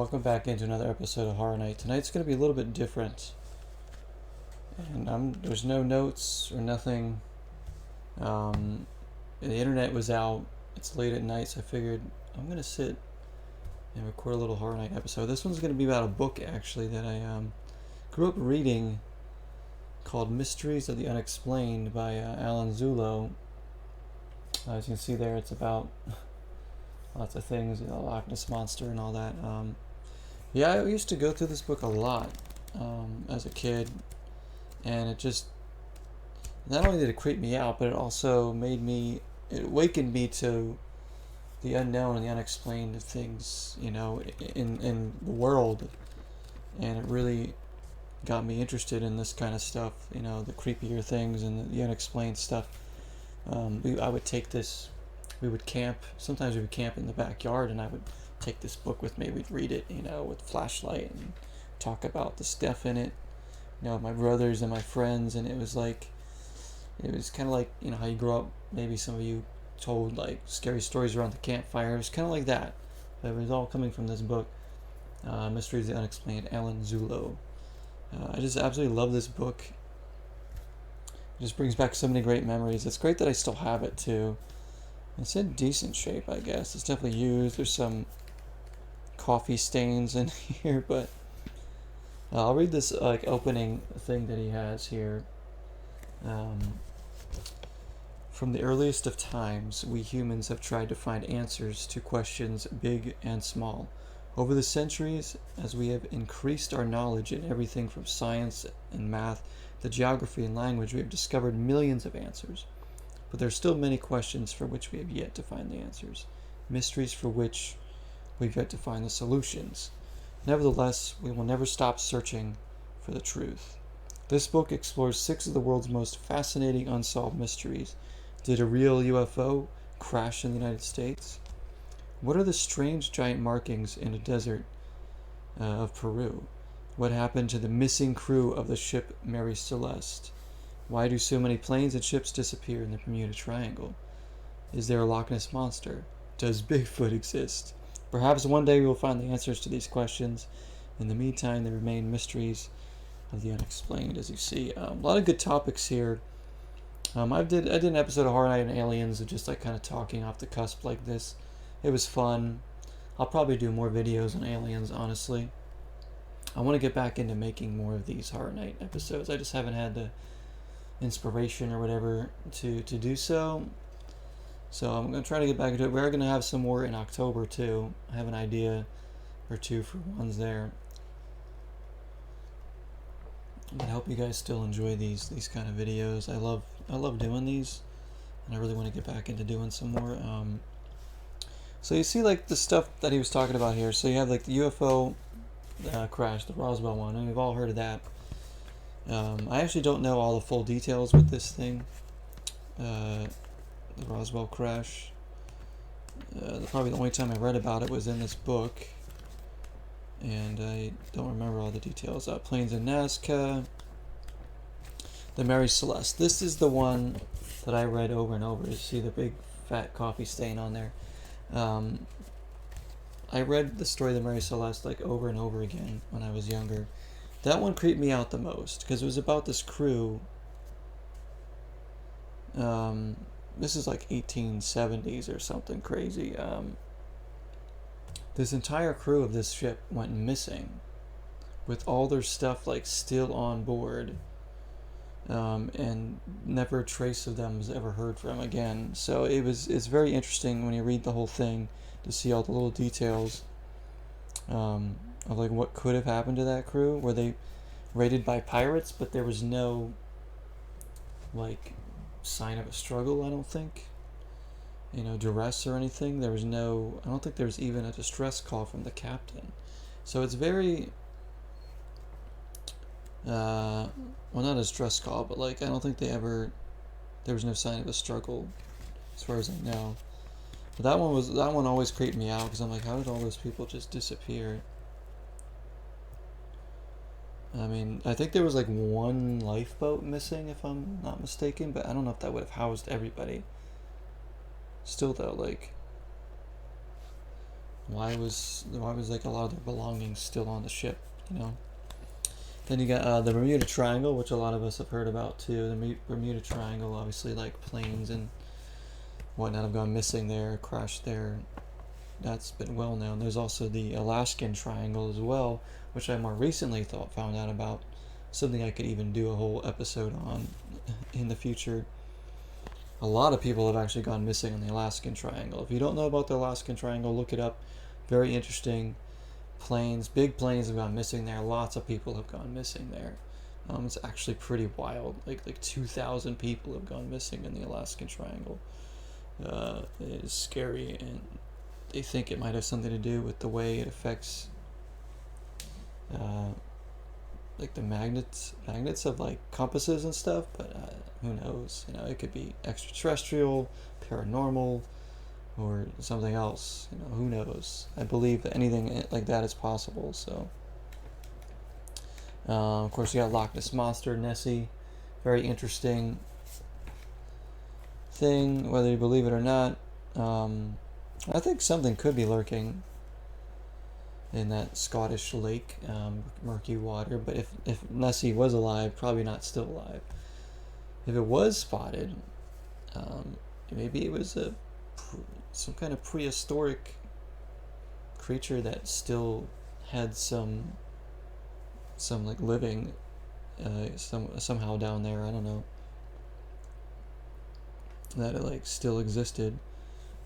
welcome back into another episode of Horror Night. Tonight's going to be a little bit different, and there's no notes or nothing. The internet was out. It's late at night, so I figured I'm going to sit and record a little Horror Night episode. This one's going to be about a book, actually, that I grew up reading called Mysteries of the Unexplained by ALLAN. As you can see there, it's about lots of things, Loch Ness Monster and all that. Yeah, I used to go through this book a lot as a kid, and it just, not only did it creep me out, but it also it awakened me to the unknown and the unexplained things, in the world, and it really got me interested in this kind of stuff, the creepier things and the unexplained stuff. I would take this. We would camp. Sometimes we would camp in the backyard, and I would take this book with me. We'd read it, with flashlight and talk about the stuff in it, my brothers and my friends. And it was kind of like, how you grow up. Maybe some of you told like scary stories around the campfire. It was kind of like that. But it was all coming from this book, Mysteries of the Unexplained, ALLAN. I just absolutely love this book. It just brings back so many great memories. It's great that I still have it too. It's in decent shape, I guess. It's definitely used. There's some coffee stains in here, but I'll read this opening thing that he has here. From the earliest of times, we humans have tried to find answers to questions big and small. Over the centuries, as we have increased our knowledge in everything from science and math to geography and language, we have discovered millions of answers. But there are still many questions for which we have yet to find the answers, mysteries for which we've yet to find the solutions. Nevertheless, we will never stop searching for the truth. This book explores 6 of the world's most fascinating unsolved mysteries. Did a real UFO crash in the United States? What are the strange giant markings in a desert of Peru? What happened to the missing crew of the ship Mary Celeste? Why do so many planes and ships disappear in the Bermuda Triangle? Is there a Loch Ness Monster? Does Bigfoot exist? Perhaps one day we will find the answers to these questions. In the meantime, they remain mysteries of the unexplained, as you see. A lot of good topics here. I did an episode of Horror Night and Aliens of just kind of talking off the cusp like this. It was fun. I'll probably do more videos on aliens, honestly. I want to get back into making more of these Horror Night episodes. I just haven't had the inspiration or whatever to do so. So I'm going to try to get back into it. We're going to have some more in October too. I have an idea or two for ones there. But I hope you guys still enjoy these kind of videos. I love doing these, and I really want to get back into doing some more. So you see the stuff that he was talking about here. So you have the UFO crash, the Roswell one, and we've all heard of that. I actually don't know all the full details with this thing, the Roswell crash. Probably the only time I read about it was in this book, and I don't remember all the details. Planes in Nazca, the Mary Celeste. This is the one that I read over and over. You see the big fat coffee stain on there. I read the story of the Mary Celeste over and over again when I was younger. That one creeped me out the most because it was about this crew. This is 1870s or something crazy. This entire crew of this ship went missing with all their stuff still on board, and never a trace of them was ever heard from again. So it's very interesting when you read the whole thing to see all the little details of what could have happened to that crew. Were they raided by pirates? But there was no sign of a struggle, I don't think. Duress or anything. There was no, I don't think there was even a distress call from the captain. So it's very well, not a distress call, but I don't think there was no sign of a struggle as far as I know. But that one always creeped me out because I'm how did all those people just disappear? I mean, I think there was one lifeboat missing, if I'm not mistaken, but I don't know if that would have housed everybody. Still though, Why was like a lot of their belongings still on the ship? You know. Then you got the Bermuda Triangle, which a lot of us have heard about too. The Bermuda Triangle, obviously, like planes and whatnot have gone missing there, crashed there. That's been well known. There's also the Alaskan Triangle as well, which I more recently found out about. Something I could even do a whole episode on in the future. A lot of people have actually gone missing in the Alaskan Triangle. If you don't know about the Alaskan Triangle, look it up. Very interesting. Planes, big planes have gone missing there. Lots of people have gone missing there. It's actually pretty wild. Like 2,000 people have gone missing in the Alaskan Triangle. It is scary, and they think it might have something to do with the way it affects like the magnets of like compasses and stuff, but who knows? You know, it could be extraterrestrial, paranormal, or something else. You know, who knows? I believe that anything like that is possible. So, of course, you got Loch Ness Monster, Nessie, very interesting thing, whether you believe it or not. I think something could be lurking in that Scottish lake, murky water. But if Nessie was alive, probably not still alive. If it was spotted, maybe it was some kind of prehistoric creature that still had some like living somehow down there. I don't know, that it like still existed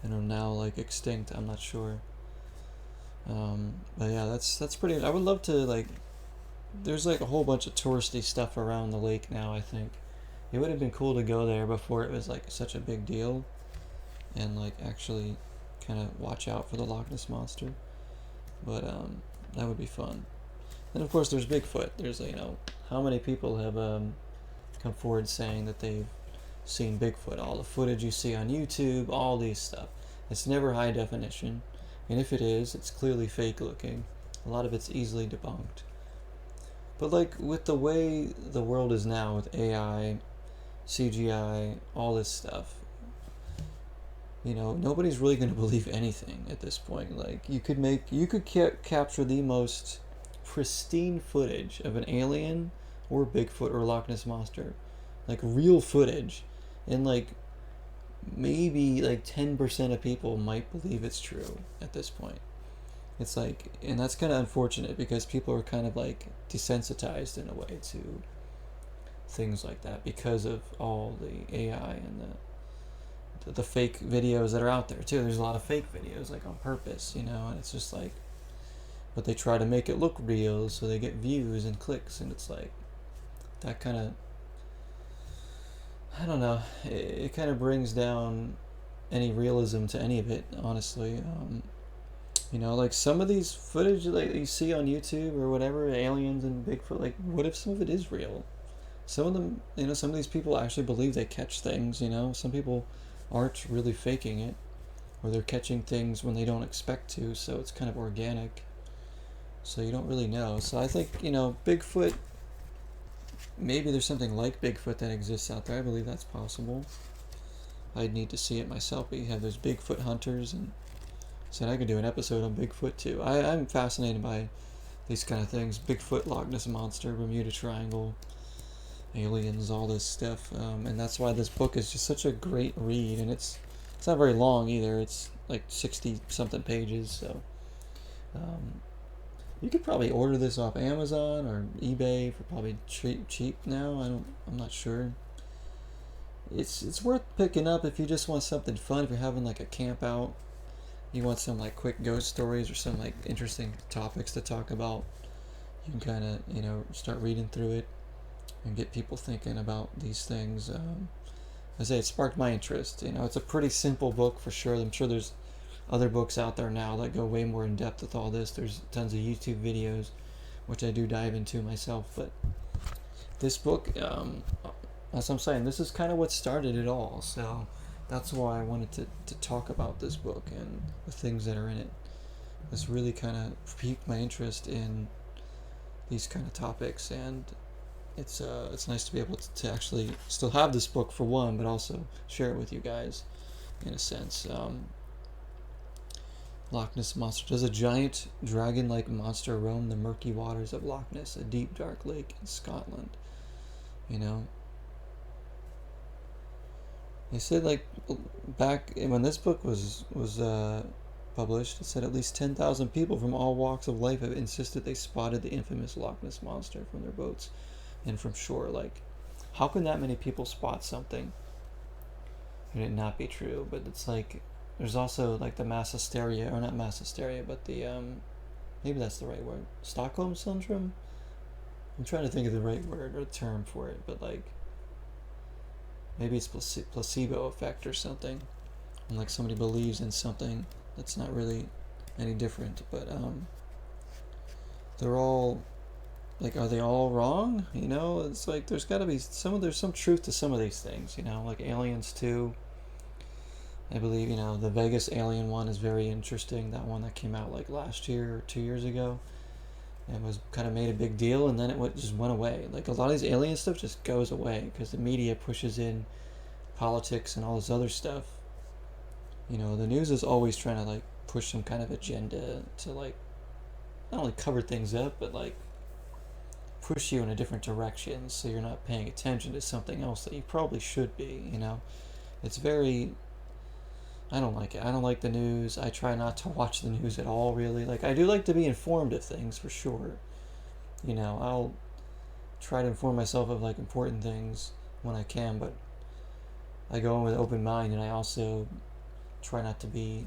and are now like extinct. I'm not sure. But yeah, that's pretty. I would love to like. There's like a whole bunch of touristy stuff around the lake now. I think it would have been cool to go there before it was like such a big deal, and like actually kind of watch out for the Loch Ness Monster. But that would be fun. And of course, there's Bigfoot. There's how many people have come forward saying that they've seen Bigfoot. All the footage you see on YouTube, all these stuff. It's never high definition. And if it is, it's clearly fake looking. A lot of it's easily debunked. But like with the way the world is now with AI, CGI, all this stuff, nobody's really going to believe anything at this point. Like you could capture the most pristine footage of an alien or Bigfoot or Loch Ness Monster, like real footage, and like maybe like 10% of people might believe it's true at this point. It's like, and that's kind of unfortunate because people are kind of like desensitized in a way to things like that because of all the AI and the fake videos that are out there too. There's a lot of fake videos like on purpose, and it's just like, but they try to make it look real so they get views and clicks, and it's like that kind of, I don't know, it kind of brings down any realism to any of it, honestly. Like some of these footage like you see on YouTube or whatever, aliens and Bigfoot, like what if some of it is real? Some of them, some of these people actually believe they catch things, some people aren't really faking it, or they're catching things when they don't expect to, so it's kind of organic. So you don't really know. So I think, Bigfoot, maybe there's something like Bigfoot that exists out there. I believe that's possible. I'd need to see it myself, but you have those Bigfoot hunters, and said I could do an episode on Bigfoot too. I'm fascinated by these kind of things. Bigfoot, Loch Ness Monster, Bermuda Triangle, aliens, all this stuff. And that's why this book is just such a great read, and it's not very long either. It's like 60 something pages, so you could probably order this off Amazon or eBay for probably cheap now. I'm not sure. It's worth picking up if you just want something fun. If you're having like a camp out, you want some like quick ghost stories or some like interesting topics to talk about, you can kind of start reading through it and get people thinking about these things. I say it sparked my interest. It's a pretty simple book for sure. I'm sure there's other books out there now that go way more in depth with all this. There's tons of YouTube videos, which I do dive into myself. But this book, as I'm saying, this is kind of what started it all. So that's why I wanted to talk about this book and the things that are in it. This really kind of piqued my interest in these kind of topics, and it's nice to be able to actually still have this book for one, but also share it with you guys in a sense. Loch Ness Monster. Does a giant dragon-like monster roam the murky waters of Loch Ness, a deep, dark lake in Scotland? You know? They said, like, back when this book was published, it said at least 10,000 people from all walks of life have insisted they spotted the infamous Loch Ness Monster from their boats and from shore. Like, how can that many people spot something and it not be true? But it's like, there's also like the mass hysteria, or not mass hysteria, but the maybe that's the right word, Stockholm syndrome. I'm trying to think of the right word or term for it, but like maybe it's placebo effect or something, and like somebody believes in something that's not really any different, but they're all like, are they all wrong? You know, it's like there's got to be there's some truth to some of these things, you know, like aliens too. I believe, you know, the Vegas alien one is very interesting. That one that came out like last year or 2 years ago, and was kind of made a big deal, and then it just went away. Like a lot of these alien stuff just goes away because the media pushes in politics and all this other stuff. You know, the news is always trying to like push some kind of agenda to like not only cover things up, but like push you in a different direction so you're not paying attention to something else that you probably should be, you know. It's very, I don't like it. I don't like the news. I try not to watch the news at all, really. Like, I do like to be informed of things, for sure. You know, I'll try to inform myself of, like, important things when I can, but I go in with an open mind, and I also try not to be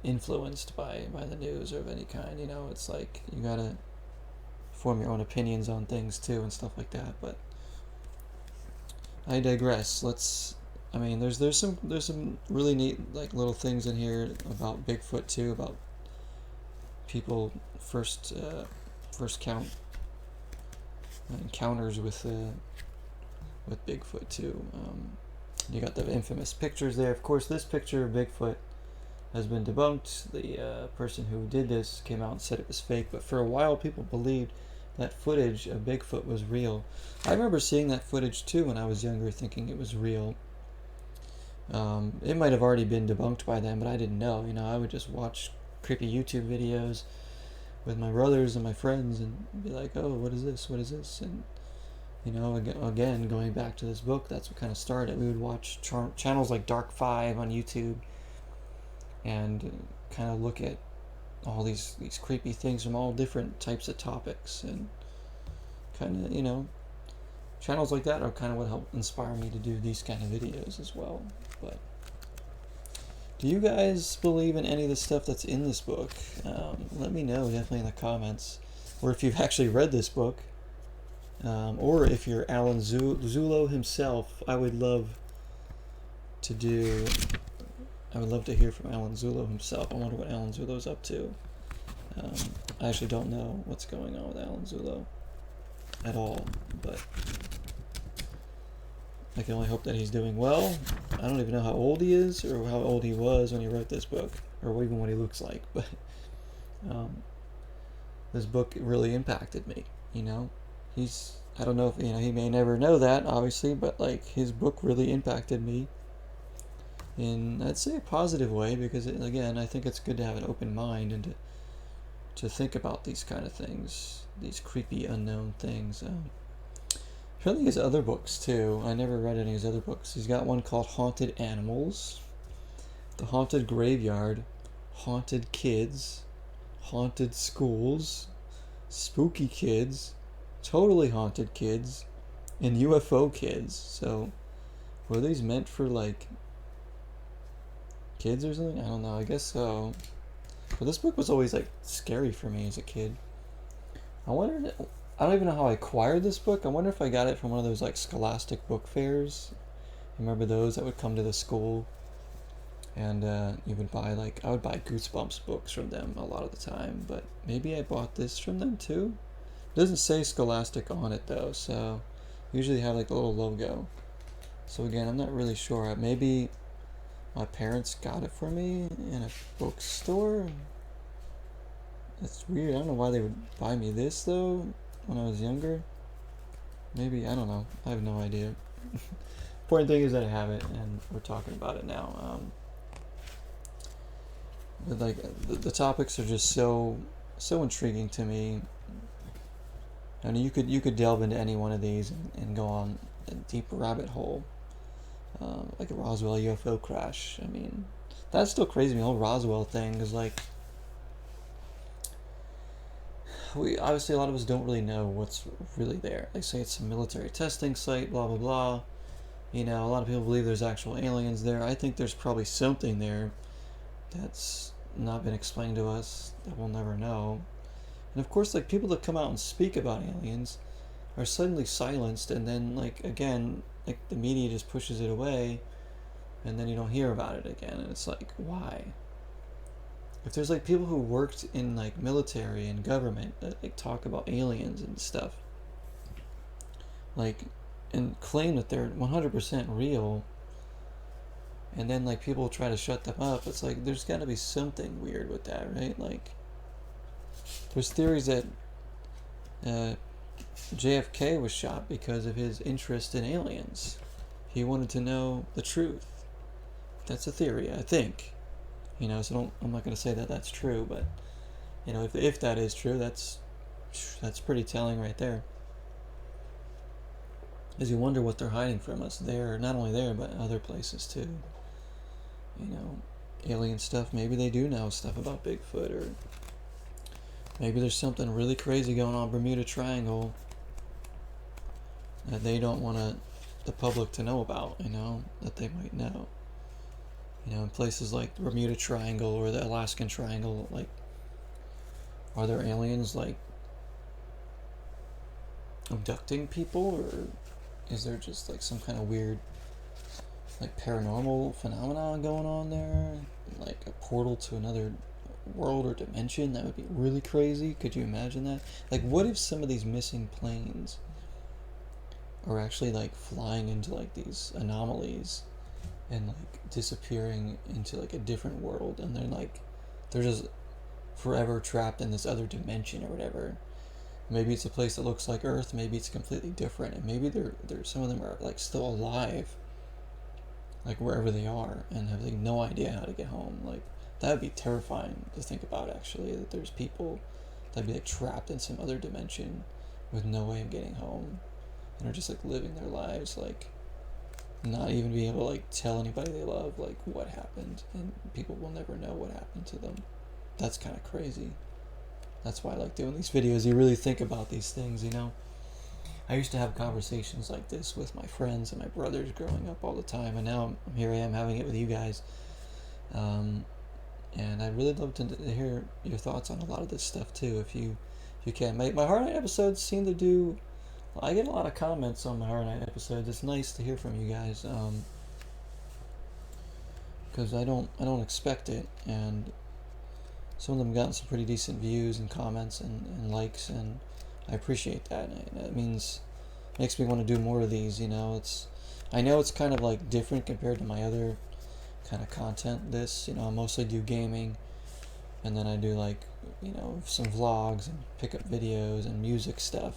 influenced by the news or of any kind, you know. It's like, you gotta form your own opinions on things, too, and stuff like that, but I digress. I mean, there's some really neat like little things in here about Bigfoot too, about people first encounters with Bigfoot too. You got the infamous pictures there. Of course, this picture of Bigfoot has been debunked. The person who did this came out and said it was fake, but for a while people believed that footage of Bigfoot was real. I remember seeing that footage too when I was younger, thinking it was real. It might have already been debunked by then, but I didn't know. You know, I would just watch creepy YouTube videos with my brothers and my friends and be like, oh, what is this? What is this? And, you know, again, going back to this book, that's what kind of started. We would watch channels like Dark 5 on YouTube and kind of look at all these creepy things from all different types of topics, and kind of, you know, channels like that are kind of what helped inspire me to do these kind of videos as well. But do you guys believe in any of the stuff that's in this book? Let me know definitely in the comments, or if you've actually read this book, or if you're Allan ZULLO himself. I would love to hear from Allan ZULLO himself. I wonder what Allan ZULLO's up to. I actually don't know what's going on with Allan ZULLO at all, but I can only hope that he's doing well. I don't even know how old he is, or how old he was when he wrote this book, or even what he looks like, but this book really impacted me, you know. I don't know if, you know, he may never know that, obviously, but like, his book really impacted me in, I'd say, a positive way, because again, I think it's good to have an open mind and to think about these kind of things, these creepy unknown things. Apparently his other books too. I never read any of his other books. He's got one called Haunted Animals, The Haunted Graveyard, Haunted Kids, Haunted Schools, Spooky Kids, Totally Haunted Kids, and UFO Kids. So were these meant for like kids or something? I don't know. I guess so. But this book was always like scary for me as a kid. I don't even know how I acquired this book. I wonder if I got it from one of those like Scholastic book fairs. Remember those that would come to the school, and you would buy, like, I would buy Goosebumps books from them a lot of the time, but maybe I bought this from them too. It doesn't say Scholastic on it though, so usually have like the little logo. So again, I'm not really sure. Maybe my parents got it for me in a bookstore. That's weird. I don't know why they would buy me this though when I was younger. Maybe, I don't know. I have no idea. Important thing is that I have it and we're talking about it now. like the topics are just so intriguing to me. I mean, you could delve into any one of these and go on a deep rabbit hole, like a Roswell UFO crash. I mean, that's still crazy. The whole Roswell thing is like, we obviously, a lot of us don't really know what's really there. They say it's a military testing site, blah blah blah. You know, a lot of people believe there's actual aliens there. I think there's probably something there that's not been explained to us that we'll never know. And of course, like, people that come out and speak about aliens are suddenly silenced, and then, like, again, like, the media just pushes it away, and then you don't hear about it again. And it's like, why? If there's like people who worked in like military and government that like talk about aliens and stuff, like, and claim that they're 100% real, and then like people try to shut them up, it's like there's got to be something weird with that, right? Like, there's theories that JFK was shot because of his interest in aliens. He wanted to know the truth. That's a theory, I think. You know, so I'm not going to say that that's true, but you know, if that is true, that's pretty telling right there. Because you wonder what they're hiding from us there, not only there, but other places too. You know, alien stuff. Maybe they do know stuff about Bigfoot, or maybe there's something really crazy going on Bermuda Triangle that they don't want the public to know about. You know, that they might know. You know, in places like the Bermuda Triangle or the Alaskan Triangle, like, are there aliens, like, abducting people, or is there just, like, some kind of weird, like, paranormal phenomenon going on there? Like, a portal to another world or dimension? That would be really crazy. Could you imagine that? Like, what if some of these missing planes are actually, like, flying into, like, these anomalies and like disappearing into like a different world, and they're just forever trapped in this other dimension or whatever. Maybe it's a place that looks like Earth, maybe it's completely different, and maybe they're some of them are like still alive, like wherever they are, and have like no idea how to get home. Like, that would be terrifying to think about, actually, that there's people that'd be like trapped in some other dimension with no way of getting home, and are just like living their lives, like not even being able to like tell anybody they love like what happened, and people will never know what happened to them. That's kind of crazy. That's why I like doing these videos. You really think about these things, you know. I used to have conversations like this with my friends and my brothers growing up all the time, and now here I am having it with you guys. And I'd really love to hear your thoughts on a lot of this stuff too, if you can. My Horror Night episodes seem to do. I get a lot of comments on my Horror Night episodes. It's nice to hear from you guys, because I don't expect it, and some of them gotten some pretty decent views and comments and likes, and I appreciate that. And it makes me want to do more of these. You know, I know it's kind of like different compared to my other kind of content. This, you know, I mostly do gaming, and then I do like, you know, some vlogs and pickup videos and music stuff,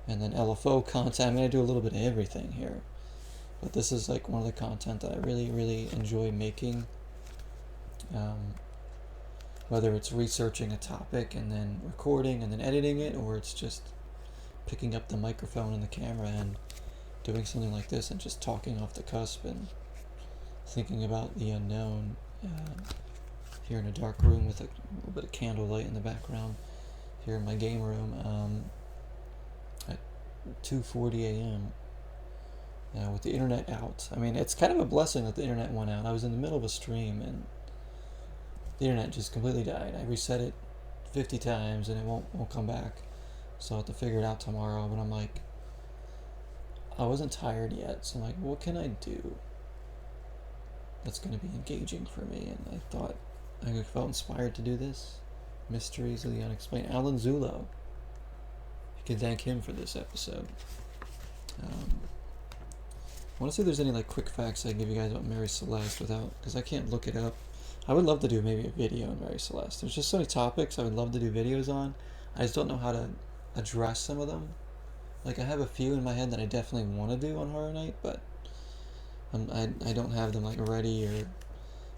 and then LFO content. I mean, I do a little bit of everything here, but this is like one of the content that I really, really enjoy making. Whether it's researching a topic and then recording and then editing it, or it's just picking up the microphone and the camera and doing something like this and just talking off the cusp and thinking about the unknown, here in a dark room with a little bit of candlelight in the background here in my game room, at 2:40 a.m. With the internet out. I mean, it's kind of a blessing that the internet went out. I was in the middle of a stream and the internet just completely died. I reset it 50 times and it won't come back. So I'll have to figure it out tomorrow. But I'm like, I wasn't tired yet, so I'm like, what can I do that's going to be engaging for me? And I thought, I felt inspired to do this. Mysteries of the Unexplained. ALLAN ZULLO. You can thank him for this episode. I want to see if there's any like quick facts I can give you guys about Mary Celeste without, because I can't look it up. I would love to do maybe a video on Mary Celeste. There's just so many topics I would love to do videos on. I just don't know how to address some of them. Like, I have a few in my head that I definitely want to do on Horror Night, but I don't have them like ready, or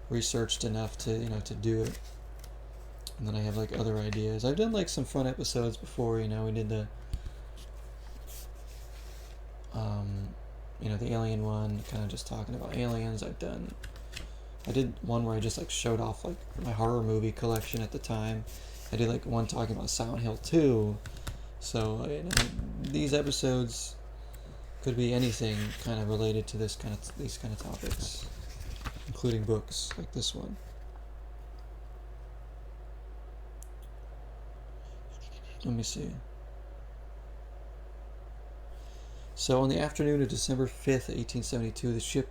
researched enough to to do it. And then I have like other ideas. I've done like some fun episodes before. We did the the alien one, kind of just talking about aliens. I did one where I just like showed off like my horror movie collection at the time. I did like one talking about Silent Hill 2. So these episodes could be anything kind of related to these kind of topics, including books like this one. Let me see. So on the afternoon of December 5th, 1872, the ship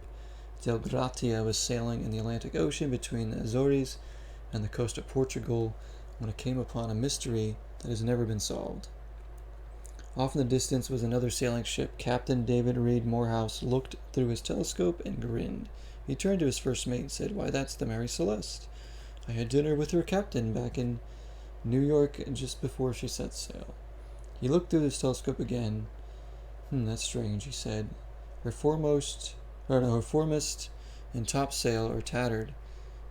Del Gratia was sailing in the Atlantic Ocean between the Azores and the coast of Portugal when it came upon a mystery that has never been solved. Off in the distance was another sailing ship. Captain David Reed Morehouse looked through his telescope and grinned. He turned to his first mate and said, "Why, that's the Mary Celeste. I had dinner with her captain back in New York just before she set sail." He looked through his telescope again. That's strange," he said. Her foremast and topsail are tattered."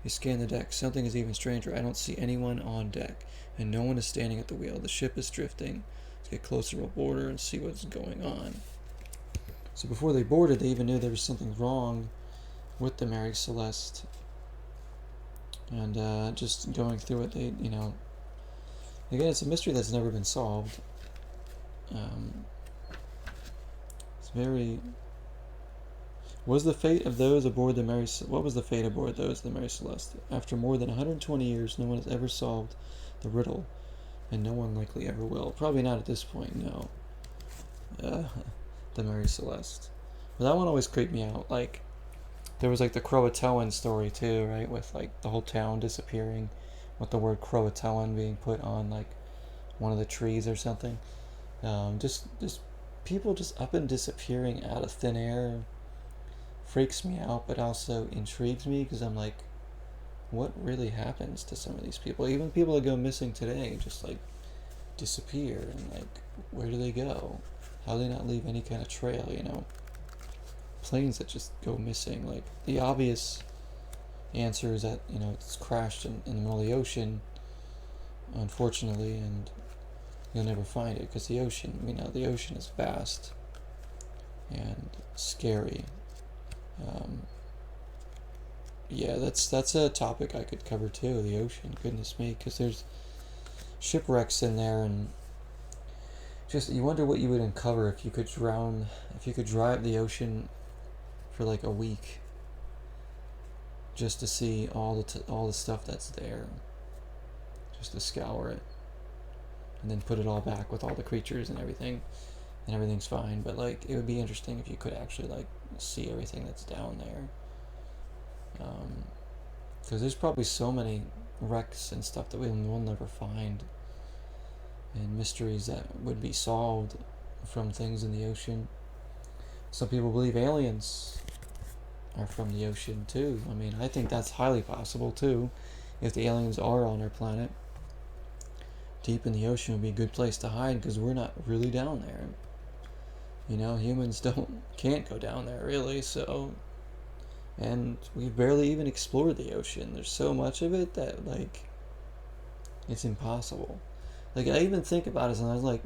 He scanned the deck. "Something is even stranger. I don't see anyone on deck, and no one is standing at the wheel. The ship is drifting. Let's get closer aboard her and see what's going on." So before they boarded, they even knew there was something wrong with the Mary Celeste. And just going through it, again, it's a mystery that's never been solved. What was the fate of those aboard the Mary Celeste? After more than 120 years, no one has ever solved the riddle, and no one likely ever will. Probably not at this point, no. The Mary Celeste. But that one always creeped me out. Like, there was like the Croatoan story too, right? With like the whole town disappearing, with the word Croatoan being put on like one of the trees or something. Just people just up and disappearing out of thin air freaks me out, but also intrigues me, because I'm like, what really happens to some of these people? Even people that go missing today just like disappear, and like, where do they go? How do they not leave any kind of trail? Planes that just go missing. Like, the obvious answer is that it's crashed in the middle of the ocean, unfortunately, and you'll never find it, because the ocean is vast and scary. That's a topic I could cover too, the ocean. Goodness me, because there's shipwrecks in there, and just, you wonder what you would uncover if you could drive the ocean for like a week just to see all the stuff that's there, just to scour it, and then put it all back with all the creatures and everything, and everything's fine. But like, it would be interesting if you could actually like see everything that's down there, because there's probably so many wrecks and stuff that we'll never find, and mysteries that would be solved from things in the ocean. Some people believe aliens are from the ocean too. I think that's highly possible too. If the aliens are on our planet, deep in the ocean would be a good place to hide, because we're not really down there. Humans can't go down there really, so, and we've barely even explored the ocean. There's so much of it that like, it's impossible. Like, I even think about it, and I was like,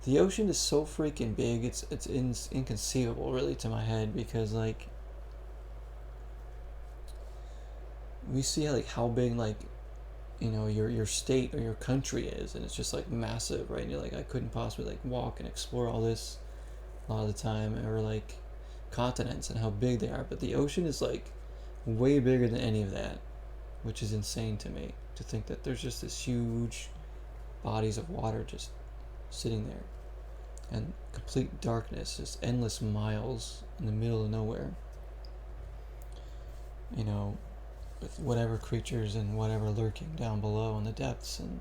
the ocean is so freaking big, it's inconceivable really to my head, because like, we see like how big like your state or your country is, and it's just like massive, right? And you're like, I couldn't possibly like walk and explore all this a lot of the time, or like continents and how big they are. But the ocean is like way bigger than any of that, which is insane to me, to think that there's just this huge bodies of water just sitting there, and complete darkness, just endless miles in the middle of nowhere, with whatever creatures and whatever lurking down below in the depths. And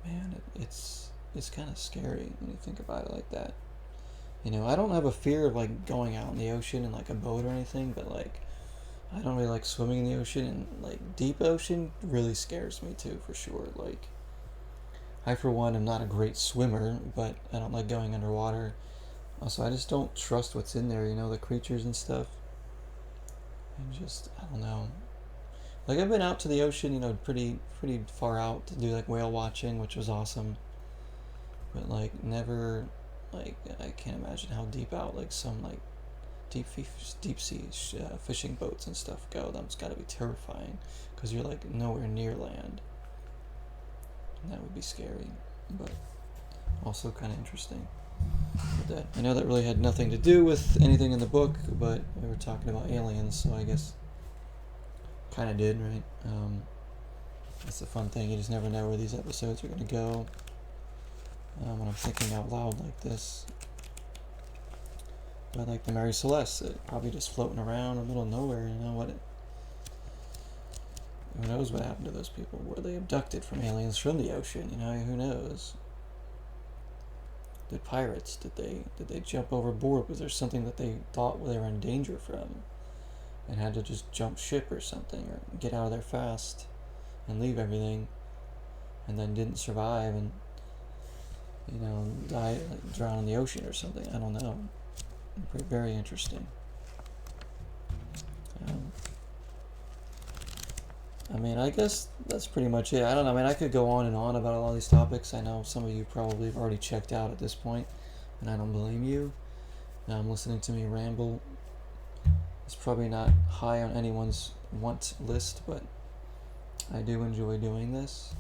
man, it's kind of scary when you think about it like that. I don't have a fear of like going out in the ocean in like a boat or anything, but like, I don't really like swimming in the ocean, and like deep ocean really scares me too, for sure. Like, I for one am not a great swimmer, but I don't like going underwater. Also, I just don't trust what's in there, the creatures and stuff. And just, I don't know. Like, I've been out to the ocean, pretty far out to do like whale watching, which was awesome. But like, never, like, I can't imagine how deep out like some like deep sea fishing boats and stuff go. That's got to be terrifying because you're like nowhere near land. And that would be scary, but also kind of interesting. But I know that really had nothing to do with anything in the book, but we were talking about aliens, so I guess kind of did, right? That's the fun thing. You just never know where these episodes are going to go. When I'm thinking out loud like this. But like the Mary Celeste, probably just floating around in the middle of nowhere. Who knows what happened to those people? Were they abducted from aliens from the ocean? Who knows? Did pirates? Did they jump overboard? Was there something that they thought they were in danger from, and had to just jump ship or something, or get out of there fast, and leave everything, and then didn't survive and die, like, drown in the ocean or something? I don't know. Very interesting. I guess that's pretty much it. I don't know. I could go on and on about all these topics. I know some of you probably have already checked out at this point, and I don't blame you. Listening to me ramble. It's probably not high on anyone's want list, but I do enjoy doing this,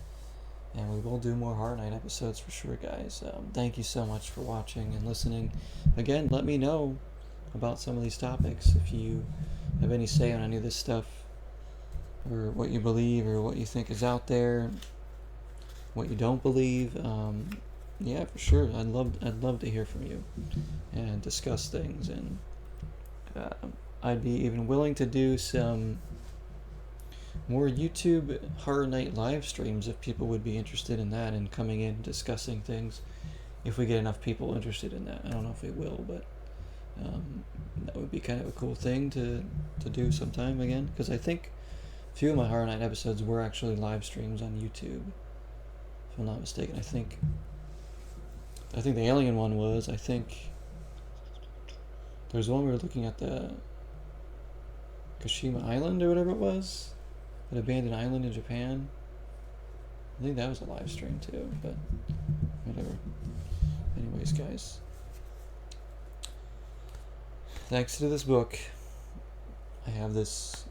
and we will do more Horror Night episodes for sure, guys. Thank you so much for watching and listening. Again, let me know about some of these topics if you have any say on any of this stuff, or what you believe, or what you think is out there, what you don't believe. Yeah, for sure. I'd love to hear from you and discuss things, and I'd be even willing to do some more YouTube Horror Night live streams if people would be interested in that, and coming in discussing things. If we get enough people interested in that, I don't know if we will, but that would be kind of a cool thing to do sometime again, because I think a few of my Horror Night episodes were actually live streams on YouTube, if I'm not mistaken. I think the alien one was. I think there's one we were looking at the Kashima Island or whatever it was, that abandoned island in Japan. I think that was a live stream too, but whatever. Anyways, guys, thanks to this book, I have this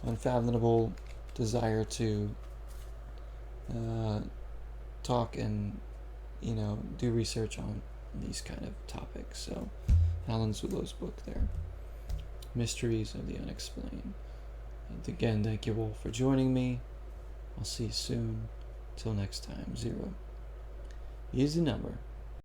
unfathomable desire to talk and do research on these kind of topics. So Allan ZULLO's book there, Mysteries of the Unexplained. And again, thank you all for joining me. I'll see you soon. Till next time, 0 is the number.